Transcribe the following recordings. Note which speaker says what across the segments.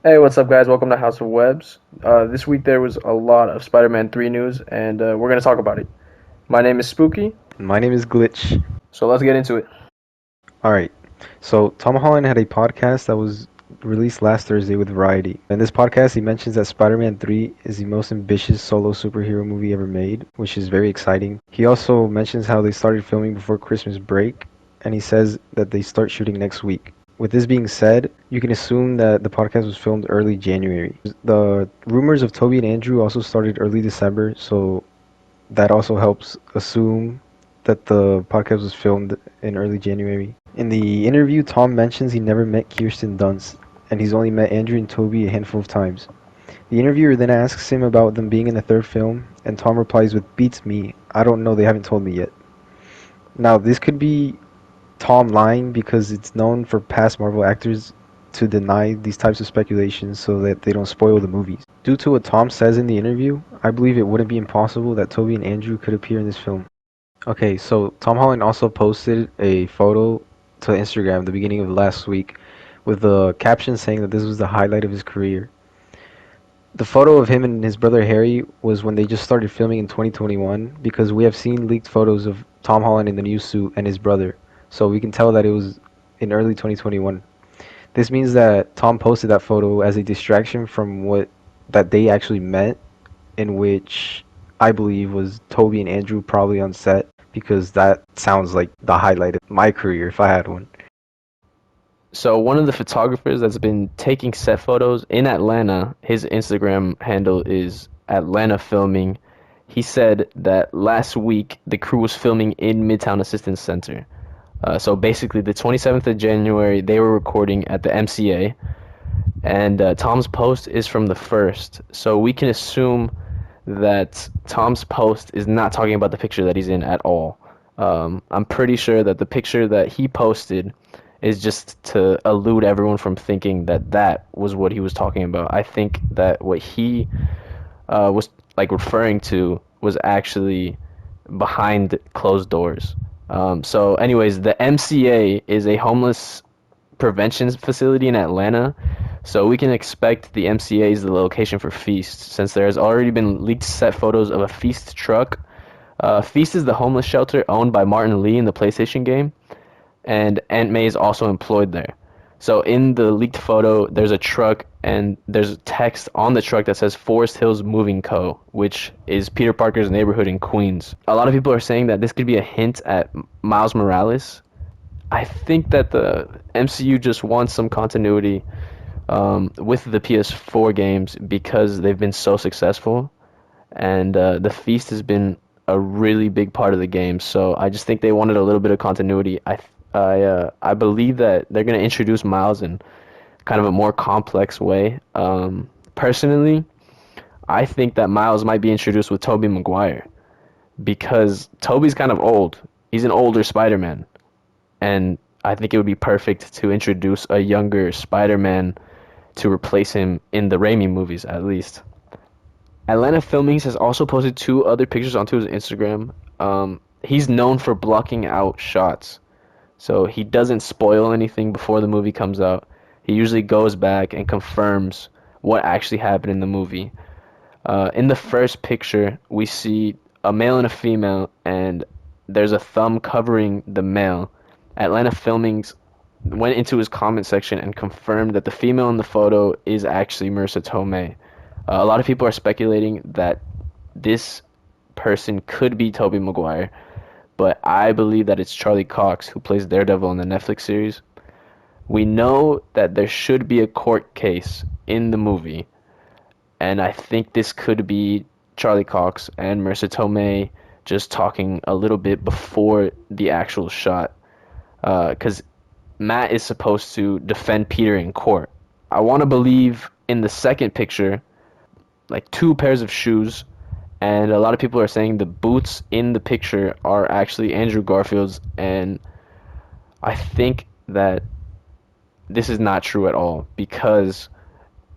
Speaker 1: Hey, what's up, guys? Welcome to House of Webs. This week there was a lot of Spider-Man 3 news, and we're going to talk about it. My name is Spooky,
Speaker 2: My name is Glitch.
Speaker 1: so let's get into it.
Speaker 2: Alright, so Tom Holland had a podcast that was released last Thursday with Variety. In this podcast, he mentions that Spider-Man 3 is the most ambitious solo superhero movie ever made, which is very exciting. He also mentions how they started filming before Christmas break, and he says that they start shooting next week. With this being said, you can assume that the podcast was filmed early January. The rumors of Toby and Andrew also started early December, so that also helps assume that the podcast was filmed in early January. In the interview, Tom mentions he never met Kirsten Dunst, and he's only met Andrew and Toby a handful of times. The interviewer then asks him about them being in the third film, and Tom replies with, "Beats me. I don't know, they haven't told me yet." Now, this could be Tom lying because it's known for past Marvel actors to deny these types of speculations so that they don't spoil the movies. Due to what Tom says in the interview, I believe it wouldn't be impossible that Toby and Andrew could appear in this film. Okay, so Tom Holland also posted a photo to Instagram the beginning of last week with the caption saying that this was the highlight of his career. The photo of him and his brother Harry was when they just started filming in 2021 because we have seen leaked photos of Tom Holland in the new suit and his brother, so we can tell that it was in early 2021. This means that Tom posted that photo as a distraction from what that they actually meant, in which I believe was Toby and Andrew probably on set because that sounds like the highlight of my career if I had one.
Speaker 1: So, one of the photographers that's been taking set photos in Atlanta, his Instagram handle is Atlanta Filming. He said that last week the crew was filming in Midtown Assistance Center. So basically, the 27th of January, they were recording at the MCA, and Tom's post is from the 1st. So we can assume that Tom's post is not talking about the picture that he's in at all. I'm pretty sure that the picture that he posted is just to elude everyone from thinking that that was what he was talking about. I think that what he was like referring to was actually behind closed doors. So, anyways, the MCA is a homeless prevention facility in Atlanta. So we can expect the MCA is the location for Feast, since there has already been leaked set photos of a Feast truck. Feast is the homeless shelter owned by Martin Lee in the PlayStation game, and Aunt May is also employed there. So in the leaked photo, there's a truck and there's text on the truck that says Forest Hills Moving Co., which is Peter Parker's neighborhood in Queens. A lot of people are saying that this could be a hint at Miles Morales. I think that the MCU just wants some continuity with the PS4 games because they've been so successful, and the Feast has been a really big part of the game. So I just think they wanted a little bit of continuity. I believe that they're gonna introduce Miles in kind of a more complex way. Personally, I think that Miles might be introduced with Tobey Maguire because Tobey's kind of old. He's an older Spider-Man, and I think it would be perfect to introduce a younger Spider-Man to replace him in the Raimi movies, at least. Atlanta Filmings has also posted two other pictures onto his Instagram. He's known for blocking out shots, so he doesn't spoil anything before the movie comes out. He usually goes back and confirms what actually happened in the movie. In the first picture, we see a male and a female, and there's a thumb covering the male. Atlanta Filmings went into his comment section and confirmed that the female in the photo is actually Marissa Tomei. A lot of people are speculating that this person could be Tobey Maguire, but I believe that it's Charlie Cox who plays Daredevil in the Netflix series. We know that there should be a court case in the movie, and I think this could be Charlie Cox and Marissa Tomei just talking a little bit before the actual shot, because Matt is supposed to defend Peter in court. I want to believe in the second picture, like two pairs of shoes, and a lot of people are saying the boots in the picture are actually Andrew Garfield's, and I think that this is not true at all because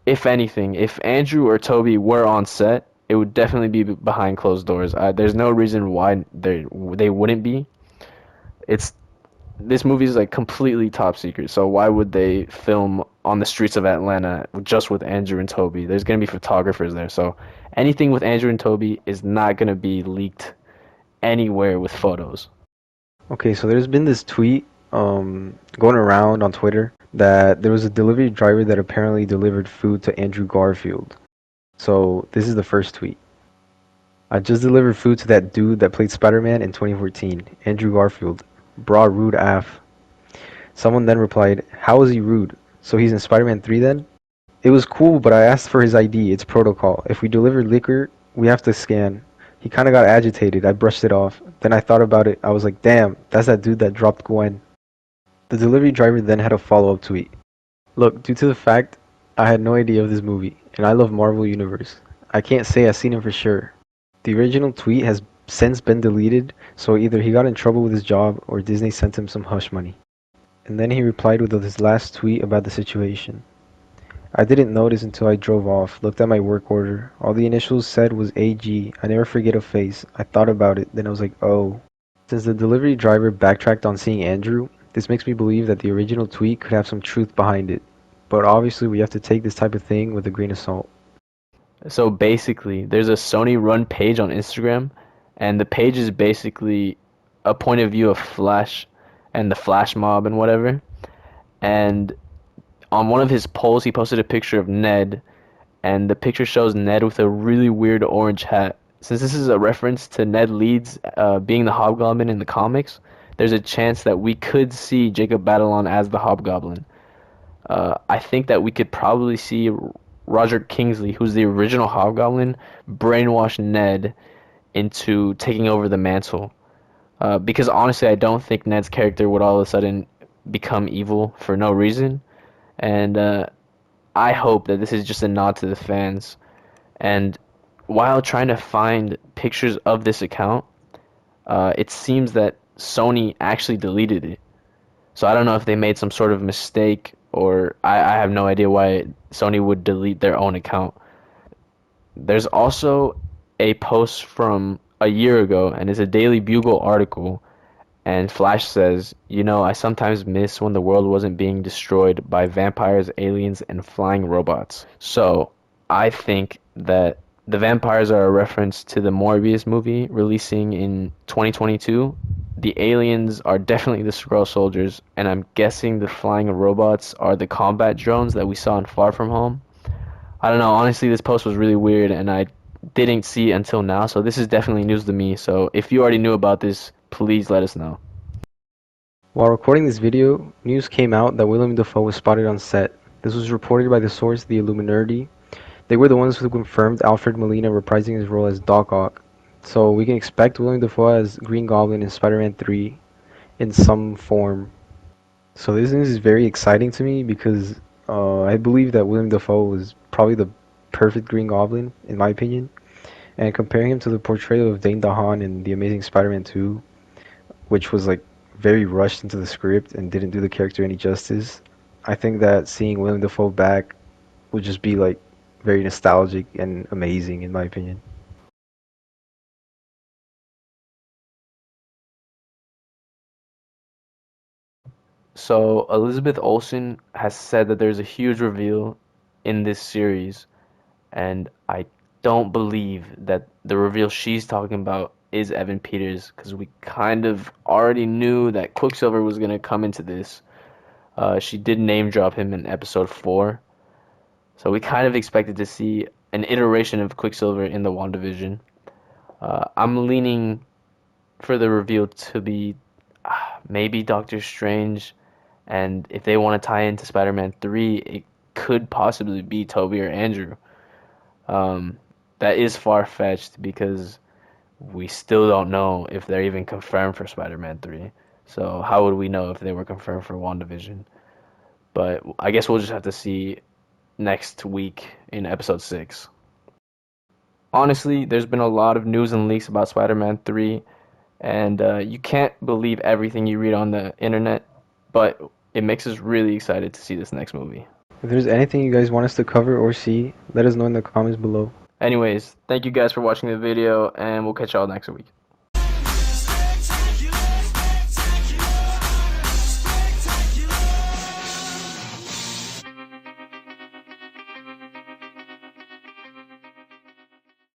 Speaker 1: if anything, if Andrew or Toby were on set, it would definitely be behind closed doors. There's no reason why they wouldn't be. It's This movie is like completely top secret, so why would they film on the streets of Atlanta just with Andrew and Toby. There's going to be photographers there. So anything with Andrew and Toby is not going to be leaked anywhere with photos.
Speaker 2: Okay, so there's been this tweet going around on Twitter that there was a delivery driver that apparently delivered food to Andrew Garfield. So this is the first tweet. I just delivered food to that dude that played Spider-Man in 2014, Andrew Garfield. Bra rude af. Someone then replied, how is he rude? So he's in Spider-Man 3 then? It was cool, but I asked for his ID. It's protocol. If we deliver liquor, we have to scan. He kind of got agitated. I brushed it off. Then I thought about it. I was like, damn, that's that dude that dropped Gwen. The delivery driver then had a follow-up tweet. Look, due to the fact I had no idea of this movie, and I love Marvel Universe, I can't say I've seen him for sure. The original tweet has since been deleted, so either he got in trouble with his job or Disney sent him some hush money. And then he replied with his last tweet about the situation. I didn't notice until I drove off, looked at my work order. All the initials said was AG. I never forget a face. I thought about it, then I was like, oh. Since the delivery driver backtracked on seeing Andrew, this makes me believe that the original tweet could have some truth behind it. But obviously we have to take this type of thing with a grain of salt.
Speaker 1: So basically, there's a Sony run page on Instagram, and the page is basically a point of view of Flash and the Flash mob and whatever. And on one of his polls, he posted a picture of Ned, and the picture shows Ned with a really weird orange hat. Since this is a reference to Ned Leeds being the Hobgoblin in the comics, there's a chance that we could see Jacob Batalon as the Hobgoblin. I think that we could probably see Roger Kingsley, who's the original Hobgoblin, brainwash Ned into taking over the mantle. Because honestly, I don't think Ned's character would all of a sudden become evil for no reason. And I hope that this is just a nod to the fans. And while trying to find pictures of this account, it seems that Sony actually deleted it. So I don't know if they made some sort of mistake, or I have no idea why Sony would delete their own account. There's also a post from a year ago, and it's a Daily Bugle article, and Flash says, you know, I sometimes miss when the world wasn't being destroyed by vampires, aliens, and flying robots. So I think that the vampires are a reference to the Morbius movie releasing in 2022. The aliens are definitely the Skrull soldiers, and I'm guessing the flying robots are the combat drones that we saw in Far From Home. I don't know, honestly, this post was really weird, and I didn't see it until now, so this is definitely news to me. So if you already knew about this, please let us know.
Speaker 2: While recording this video, news came out that Willem Dafoe was spotted on set. This was reported by the source The Illuminati. They were the ones who confirmed Alfred Molina reprising his role as Doc Ock. So we can expect Willem Dafoe as Green Goblin in Spider-Man 3 in some form. So this news is very exciting to me because I believe that Willem Dafoe was probably the perfect Green Goblin, in my opinion. And comparing him to the portrayal of Dane DeHaan in The Amazing Spider-Man 2, which was like very rushed into the script and didn't do the character any justice, I think that seeing Willem Dafoe back would just be like very nostalgic and amazing, in my opinion.
Speaker 1: So Elizabeth Olsen has said that there's a huge reveal in this series, and I don't believe that the reveal she's talking about is Evan Peters, because we kind of already knew that Quicksilver was going to come into this. She did name drop him in episode 4, so we kind of expected to see an iteration of Quicksilver in the WandaVision. I'm leaning for the reveal to be maybe Doctor Strange, and if they want to tie into Spider-Man 3, it could possibly be Toby or Andrew. Um, that is far-fetched because we still don't know if they're even confirmed for Spider-Man 3. So how would we know if they were confirmed for WandaVision? But I guess we'll just have to see next week in episode 6. Honestly, there's been a lot of news and leaks about Spider-Man 3, and you can't believe everything you read on the internet, but it makes us really excited to see this next movie.
Speaker 2: If there's anything you guys want us to cover or see, let us know in the comments below.
Speaker 1: Anyways, thank you guys for watching the video, and we'll catch y'all next week.